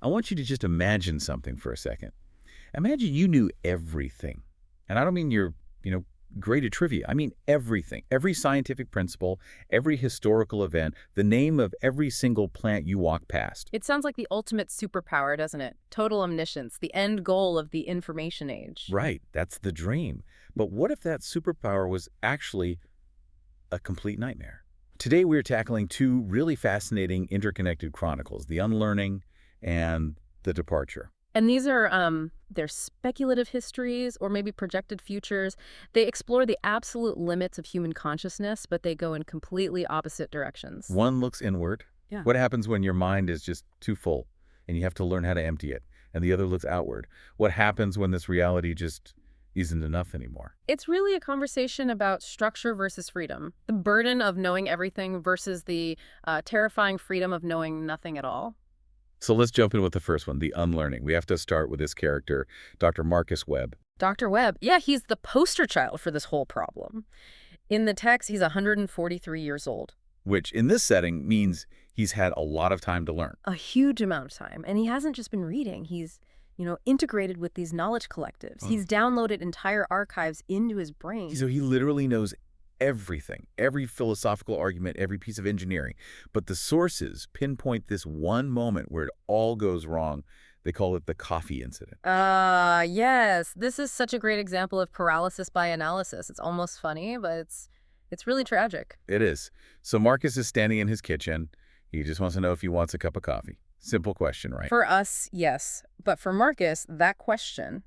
I want you to just imagine something for a second. Imagine you knew everything. And I don't mean you're, great at trivia. I mean everything. Every scientific principle, every historical event, the name of every single plant you walk past. It sounds like the ultimate superpower, doesn't it? Total omniscience, the end goal of the information age. Right, that's the dream. But what if that superpower was actually a complete nightmare? Today we're tackling two really fascinating interconnected chronicles, the Unlearning and the Departure. And these are, they're speculative histories or maybe projected futures. They explore the absolute limits of human consciousness, but they go in completely opposite directions. One looks inward. Yeah. What happens when your mind is just too full and you have to learn how to empty it? And the other looks outward. What happens when this reality just isn't enough anymore? It's really a conversation about structure versus freedom, the burden of knowing everything versus the terrifying freedom of knowing nothing at all. So let's jump in with the first one, the Unlearning. We have to start with this character, Dr. Marcus Webb. Dr. Webb, yeah, he's the poster child for this whole problem. In the text, he's 143 years old. Which in this setting means he's had a lot of time to learn. A huge amount of time. And he hasn't just been reading. He's, integrated with these knowledge collectives. Oh. He's downloaded entire archives into his brain. So he literally knows everything, every philosophical argument, every piece of engineering. But the sources pinpoint this one moment where it all goes wrong. They call it the coffee incident. Yes. This is such a great example of paralysis by analysis. It's almost funny, but it's really tragic. It is. So Marcus is standing in his kitchen. He just wants to know if he wants a cup of coffee. Simple question, right? For us, yes. But for Marcus, that question,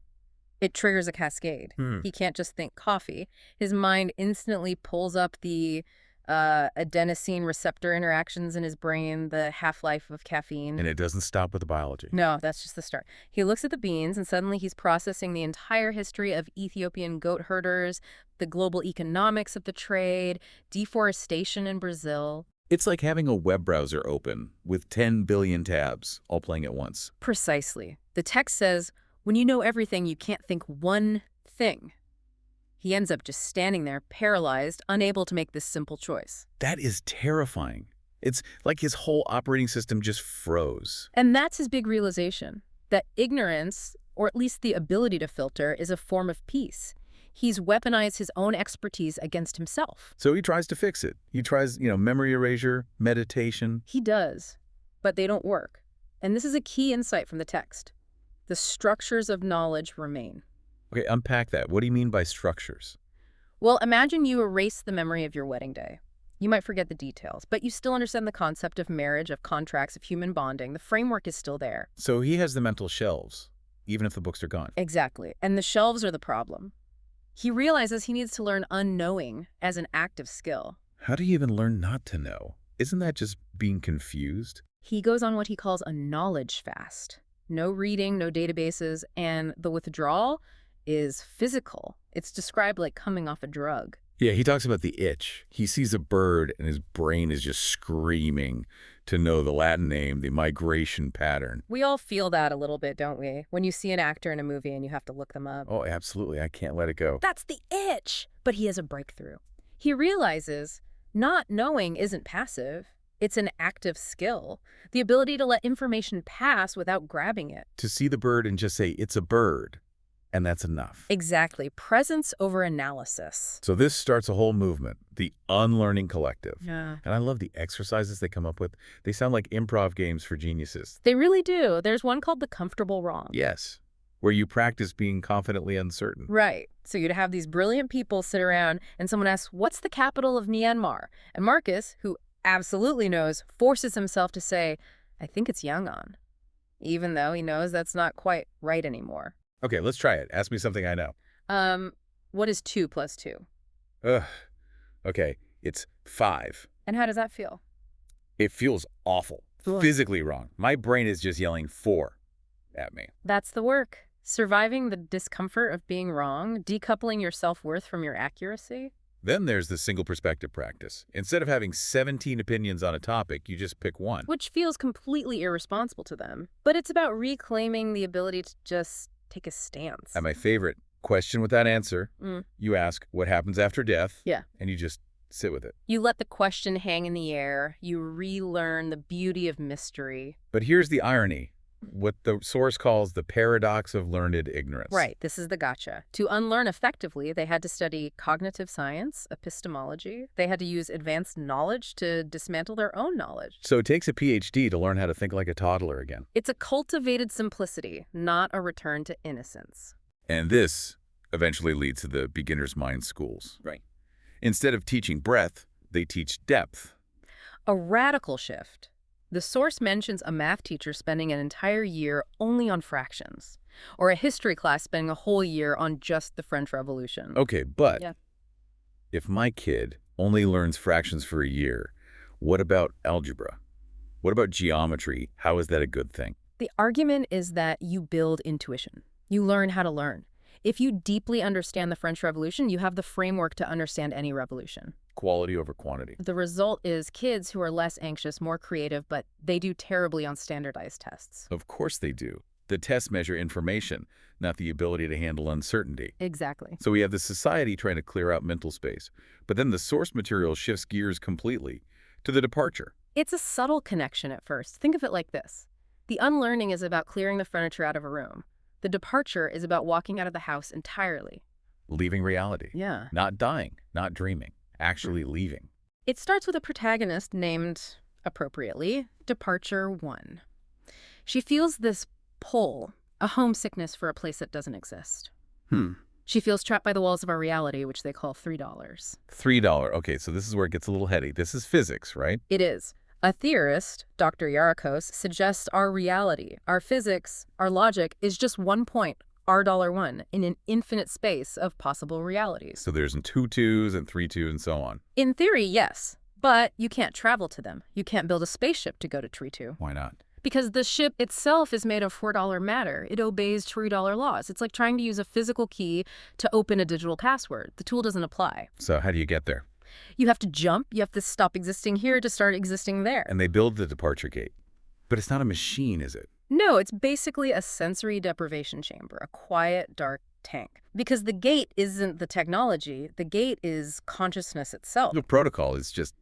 it triggers a cascade. He can't just think coffee. His mind instantly pulls up the adenosine receptor interactions in his brain, the half-life of caffeine. And it doesn't stop with the biology. No, that's just the start. He looks at the beans, and suddenly he's processing the entire history of Ethiopian goat herders, the global economics of the trade, deforestation in Brazil. It's like having a web browser open with 10 billion tabs all playing at once. Precisely. The text says, when you know everything, you can't think one thing. He ends up just standing there, paralyzed, unable to make this simple choice. That is terrifying. It's like his whole operating system just froze. And that's his big realization, that ignorance, or at least the ability to filter, is a form of peace. He's weaponized his own expertise against himself. So he tries to fix it. He tries, memory erasure, meditation. He does, but they don't work. And this is a key insight from the text. The structures of knowledge remain. Okay, unpack that. What do you mean by structures? Well, imagine you erase the memory of your wedding day. You might forget the details, but you still understand the concept of marriage, of contracts, of human bonding. The framework is still there. So he has the mental shelves, even if the books are gone. Exactly. And the shelves are the problem. He realizes he needs to learn unknowing as an active skill. How do you even learn not to know? Isn't that just being confused? He goes on what he calls a knowledge fast. No reading, no databases, and the withdrawal is physical. It's described like coming off a drug. Yeah, he talks about the itch. He sees a bird and his brain is just screaming to know the Latin name, the migration pattern. We all feel that a little bit, don't we? When you see an actor in a movie and you have to look them up. Oh, absolutely. I can't let it go. That's the itch! But he has a breakthrough. He realizes not knowing isn't passive. It's an active skill. The ability to let information pass without grabbing it. To see the bird and just say, it's a bird. And that's enough. Exactly. Presence over analysis. So this starts a whole movement, the Unlearning Collective. Yeah. And I love the exercises they come up with. They sound like improv games for geniuses. They really do. There's one called the comfortable wrong. Yes, where you practice being confidently uncertain. Right. So you'd have these brilliant people sit around and someone asks, what's the capital of Myanmar? And Marcus, who absolutely knows, forces himself to say, I think it's Yangon, even though he knows that's not quite right anymore. Okay, let's try it. Ask me something I know. What is 2 plus 2? Ugh. Okay, it's 5. And how does that feel? It feels awful. Ugh. Physically wrong. My brain is just yelling 4 at me. That's the work. Surviving the discomfort of being wrong, decoupling your self-worth from your accuracy. Then there's the single perspective practice. Instead of having 17 opinions on a topic, you just pick one. Which feels completely irresponsible to them. But it's about reclaiming the ability to just take a stance. And my favorite, question without answer. You ask, what happens after death? Yeah. And you just sit with it. You let the question hang in the air. You relearn the beauty of mystery. But here's the irony. what the source calls the paradox of learned ignorance. Right, this is the gotcha. To unlearn effectively, they had to study cognitive science, epistemology. They had to use advanced knowledge to dismantle their own knowledge. So it takes a PhD to learn how to think like a toddler again. It's a cultivated simplicity, not a return to innocence. And this eventually leads to the beginner's mind schools. Right. Instead of teaching breadth, they teach depth. A radical shift. The source mentions a math teacher spending an entire year only on fractions, or a history class spending a whole year on just the French Revolution. Okay, but Yeah. if my kid only learns fractions for a year, what about algebra? What about geometry? How is that a good thing? The argument is that you build intuition. You learn how to learn. If you deeply understand the French Revolution, you have the framework to understand any revolution. Quality over quantity. The result is kids who are less anxious, more creative, but they do terribly on standardized tests. Of course they do. The tests measure information, not the ability to handle uncertainty. Exactly. So we have the society trying to clear out mental space, but then the source material shifts gears completely to the departure. It's a subtle connection at first. Think of it like this. The unlearning is about clearing the furniture out of a room. The departure is about walking out of the house entirely. Leaving reality. Yeah. Not dying, not dreaming, actually leaving. It starts with a protagonist named, appropriately, Departure 1. She feels this pull, a homesickness for a place that doesn't exist. She feels trapped by the walls of our reality, which they call $3. $3. Okay, so this is where it gets a little heady. This is physics, right? It is. A theorist, Dr. Yarakos, suggests our reality, our physics, our logic is just one point, $1, in an infinite space of possible realities. So there's 2 2s and 3 2 and so on. In theory, yes, but you can't travel to them. You can't build a spaceship to go to Tree 2. Why not? Because the ship itself is made of $4 matter. It obeys $3 laws. It's like trying to use a physical key to open a digital password. The tool doesn't apply. So how do you get there? You have to jump. You have to stop existing here to start existing there. And they build the departure gate. But it's not a machine, is it? No, it's basically a sensory deprivation chamber, a quiet, dark tank. Because the gate isn't the technology. The gate is consciousness itself. The protocol is just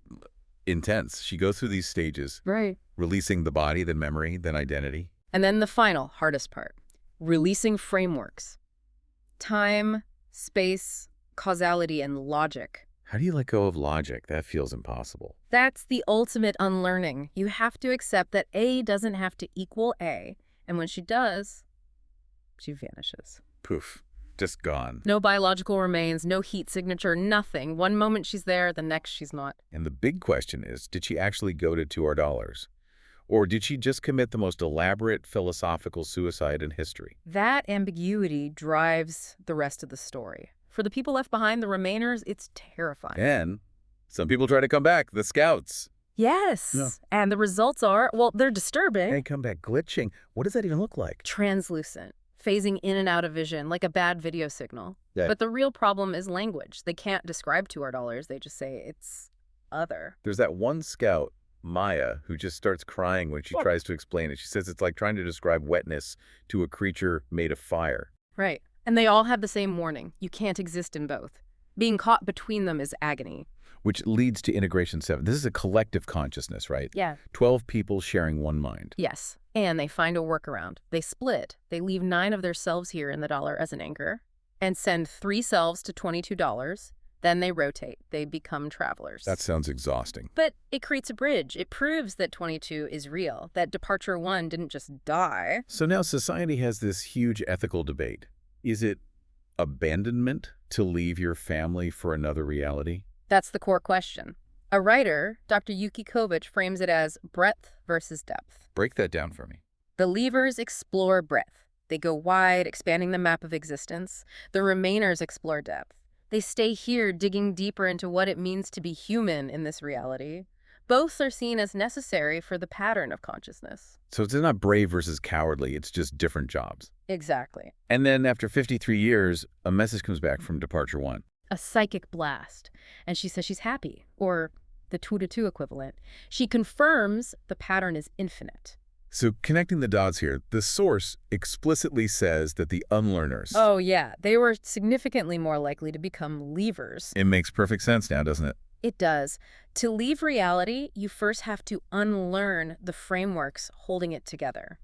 intense. She goes through these stages. Right. Releasing the body, then memory, then identity. And then the final, hardest part, releasing frameworks. Time, space, causality, and logic. How do you let go of logic? That feels impossible. That's the ultimate unlearning. You have to accept that A doesn't have to equal A. And when she does, she vanishes. Poof. Just gone. No biological remains, no heat signature, nothing. One moment she's there, the next she's not. And the big question is, did she actually go to $2? Or did she just commit the most elaborate philosophical suicide in history? That ambiguity drives the rest of the story. For the people left behind, the Remainers, it's terrifying. And some people try to come back, the scouts. Yes. Yeah. And the results are, well, they're disturbing. They come back glitching. What does that even look like? Translucent, phasing in and out of vision, like a bad video signal. Yeah. But the real problem is language. They can't describe $2. They just say it's other. There's that one scout, Maya, who just starts crying when she tries to explain it. She says it's like trying to describe wetness to a creature made of fire. Right. And they all have the same warning. You can't exist in both. Being caught between them is agony. Which leads to Integration 7. This is a collective consciousness, right? Yeah. 12 people sharing one mind. Yes. And they find a workaround. They split. They leave 9 of their selves here in the dollar as an anchor and send 3 selves to $22. Then they rotate. They become travelers. That sounds exhausting. But it creates a bridge. It proves that 22 is real, that Departure 1 didn't just die. So now society has this huge ethical debate. Is it abandonment to leave your family for another reality? That's the core question. A writer, Dr. Yuki Kovacs, frames it as breadth versus depth. Break that down for me. The leavers explore breadth. They go wide, expanding the map of existence. The remainers explore depth. They stay here, digging deeper into what it means to be human in this reality. Both are seen as necessary for the pattern of consciousness. So it's not brave versus cowardly, it's just different jobs. Exactly. And then after 53 years, a message comes back from Departure 1. A psychic blast. And she says she's happy, or the 2 to 2 equivalent. She confirms the pattern is infinite. So connecting the dots here, the source explicitly says that the Unlearners. Oh, yeah. They were significantly more likely to become leavers. It makes perfect sense now, doesn't it? It does. To leave reality, you first have to unlearn the frameworks holding it together.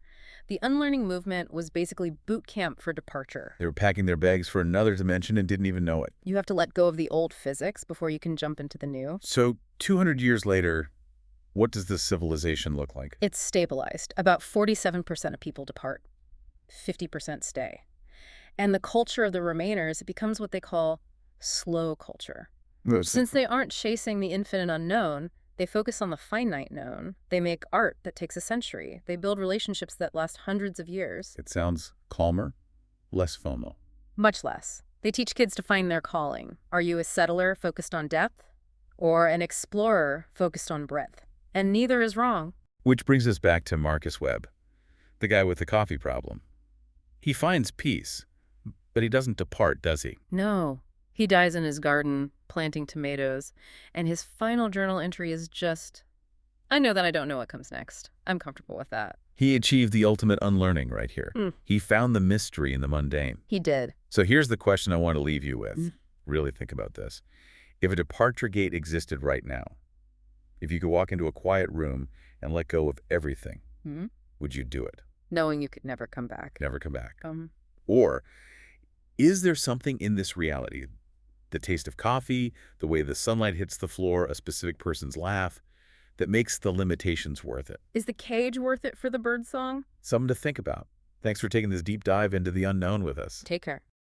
The unlearning movement was basically boot camp for departure. They were packing their bags for another dimension and didn't even know it. You have to let go of the old physics before you can jump into the new. So 200 years later, what does this civilization look like? It's stabilized. About 47% of people depart. 50% stay. And the culture of the remainers, it becomes what they call slow culture. Since they aren't chasing the infinite unknown, they focus on the finite known. They make art that takes a century. They build relationships that last hundreds of years. It sounds calmer, less FOMO. Much less. They teach kids to find their calling. Are you a settler focused on depth or an explorer focused on breadth? And neither is wrong. Which brings us back to Marcus Webb, the guy with the coffee problem. He finds peace, but he doesn't depart, does he? No. He dies in his garden, planting tomatoes, and his final journal entry is just, I know that I don't know what comes next. I'm comfortable with that. He achieved the ultimate unlearning right here. He found the mystery in the mundane. He did. So here's the question I want to leave you with. Really think about this. If a departure gate existed right now, if you could walk into a quiet room and let go of everything, would you do it? Knowing you could never come back. Never come back. Or is there something in this reality, the taste of coffee, the way the sunlight hits the floor, a specific person's laugh, that makes the limitations worth it? Is the cage worth it for the birdsong? Something to think about. Thanks for taking this deep dive into the unknown with us. Take care.